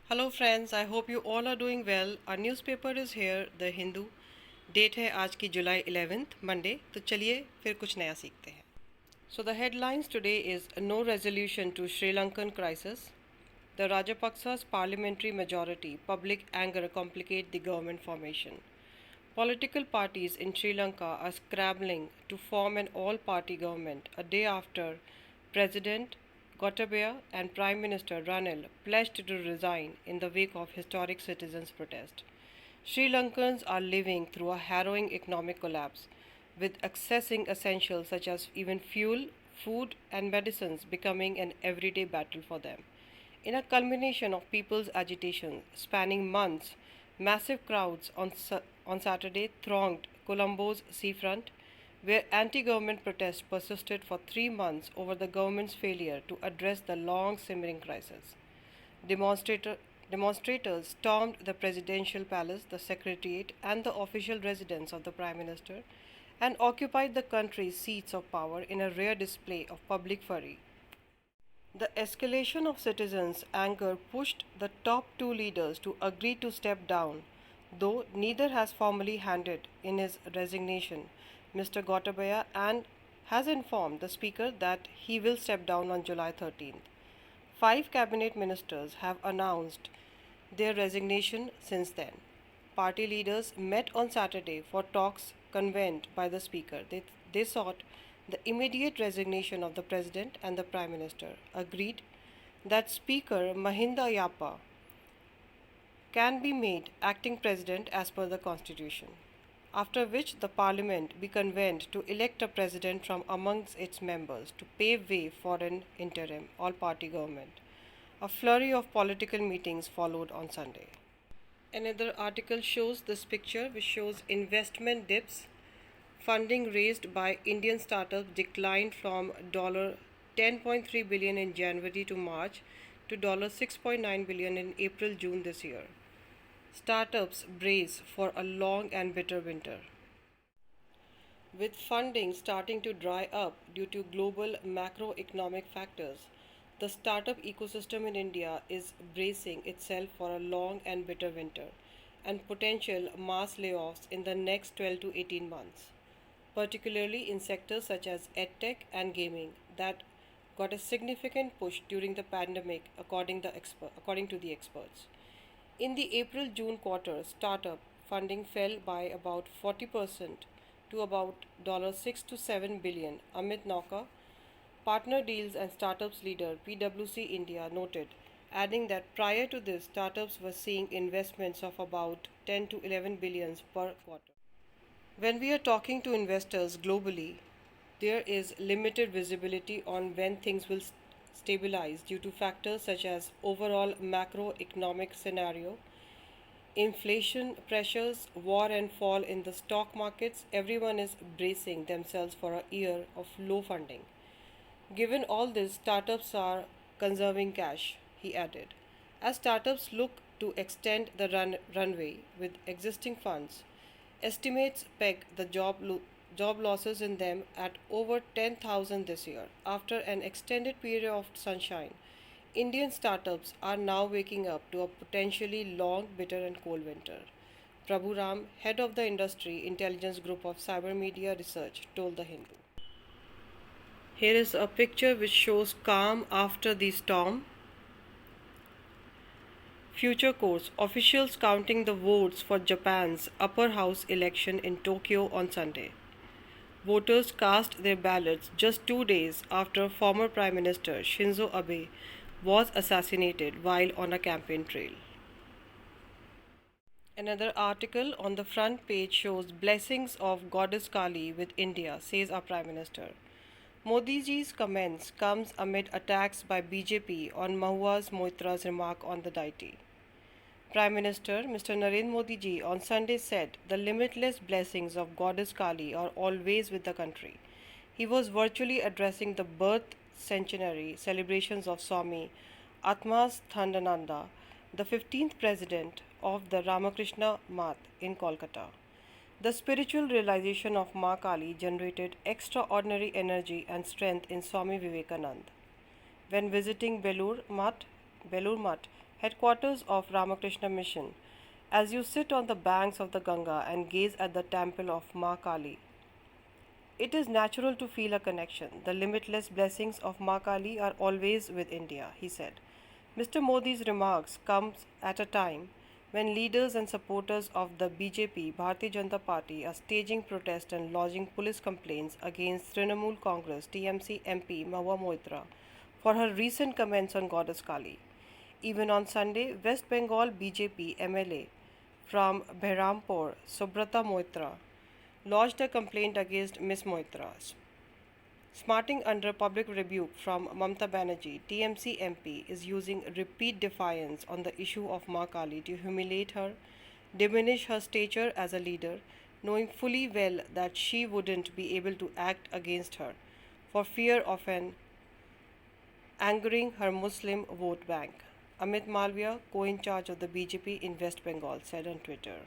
Hello friends, I hope you all are doing well. Our newspaper is here, The Hindu. Date है आज की जुलाई 11th Monday. तो चलिए फिर कुछ नया सीखते हैं. So the headlines today is no resolution to Sri Lankan crisis. The Rajapaksa's parliamentary majority, public anger complicate the government formation. Political parties in Sri Lanka are scrambling to form an all-party government a day after President Gotabaya and Prime Minister Ranil pledged to resign in the wake of historic citizens' protest. Sri Lankans are living through a harrowing economic collapse, with accessing essentials such as even fuel, food, and medicines becoming an everyday battle for them. In a culmination of people's agitation spanning months, massive crowds on Saturday thronged Colombo's seafront, where anti government protests persisted for 3 months over the government's failure to address the long simmering crisis. Demonstrators stormed the presidential palace, the secretariat, and the official residence of the prime minister and occupied the country's seats of power in a rare display of public fury. The escalation of citizens' anger pushed the top two leaders to agree to step down, though neither has formally handed in his resignation. Mr. Gotabaya and has informed the Speaker that he will step down on July 13th. Five cabinet ministers have announced their resignation since then. Party leaders met on Saturday for talks convened by the Speaker. They sought the immediate resignation of the President and the Prime Minister, agreed that Speaker Mahinda Yapa can be made acting President as per the Constitution, after which the Parliament be convened to elect a President from amongst its members to pave way for an interim all party government. A flurry of political meetings followed on Sunday. Another article shows this picture, which shows investment dips. Funding raised by Indian startups declined from $10.3 billion in January to March to $6.9 billion in April June this year. Startups brace for a long and bitter winter. With funding starting to dry up due to global macroeconomic factors, the startup ecosystem in India is bracing itself for a long and bitter winter and potential mass layoffs in the next 12 to 18 months, particularly in sectors such as edtech and gaming that got a significant push during the pandemic, according to the experts. In the April June quarter, startup funding fell by about 40% to about $6 to 7 billion. Amit Nauka, Partner Deals and Startups leader PwC India, noted, adding that prior to this, startups were seeing investments of about 10 to 11 billions per quarter. When we are talking to investors globally, there is limited visibility on when things will stabilize due to factors such as overall macroeconomic scenario, inflation pressures, war and fall in the stock markets. Everyone is bracing themselves for a year of low funding. Given all this, startups are conserving cash, he added. As startups look to extend the runway with existing funds, estimates peg the job losses in them at over 10,000 this year. After an extended period of sunshine, Indian startups are now waking up to a potentially long, bitter, and cold winter. Prabhu Ram, head of the industry intelligence group of Cyber Media Research, told The Hindu. Here is a picture which shows calm after the storm. Future course. Officials counting the votes for Japan's upper house election in Tokyo on Sunday. Voters cast their ballots just 2 days after former Prime Minister Shinzo Abe was assassinated while on a campaign trail. Another article on the front page shows blessings of Goddess Kali with India, says our Prime Minister. Modi ji's comments comes amid attacks by BJP on Mahua's Moitra's remark on the deity. Prime Minister Mr. Narendra Modi ji on Sunday said the limitless blessings of Goddess Kali are always with the country. He was virtually addressing the birth centenary celebrations of Swami Atmasthandananda, the 15th president of the Ramakrishna Math in Kolkata. The spiritual realization of Ma Kali generated extraordinary energy and strength in Swami Vivekananda. When visiting Belur Math, headquarters of Ramakrishna Mission. As you sit on the banks of the Ganga and gaze at the temple of Ma Kali, it is natural to feel a connection. The limitless blessings of Ma Kali are always with India, he said. Mr. Modi's remarks comes at a time when leaders and supporters of the BJP, Bharatiya Janata Party, are staging protests and lodging police complaints against Trinamool Congress TMC MP Mahua Moitra for her recent comments on Goddess Kali. Even on Sunday, West Bengal BJP MLA from Behrampur, Subrata Moitra, lodged a complaint against Ms. Moitra. Smarting under public rebuke from Mamta Banerjee, TMC MP is using repeat defiance on the issue of Ma Kali to humiliate her, diminish her stature as a leader, knowing fully well that she wouldn't be able to act against her for fear of an angering her Muslim vote bank. Amit Malviya, co in charge of the BJP in West Bengal, said on Twitter.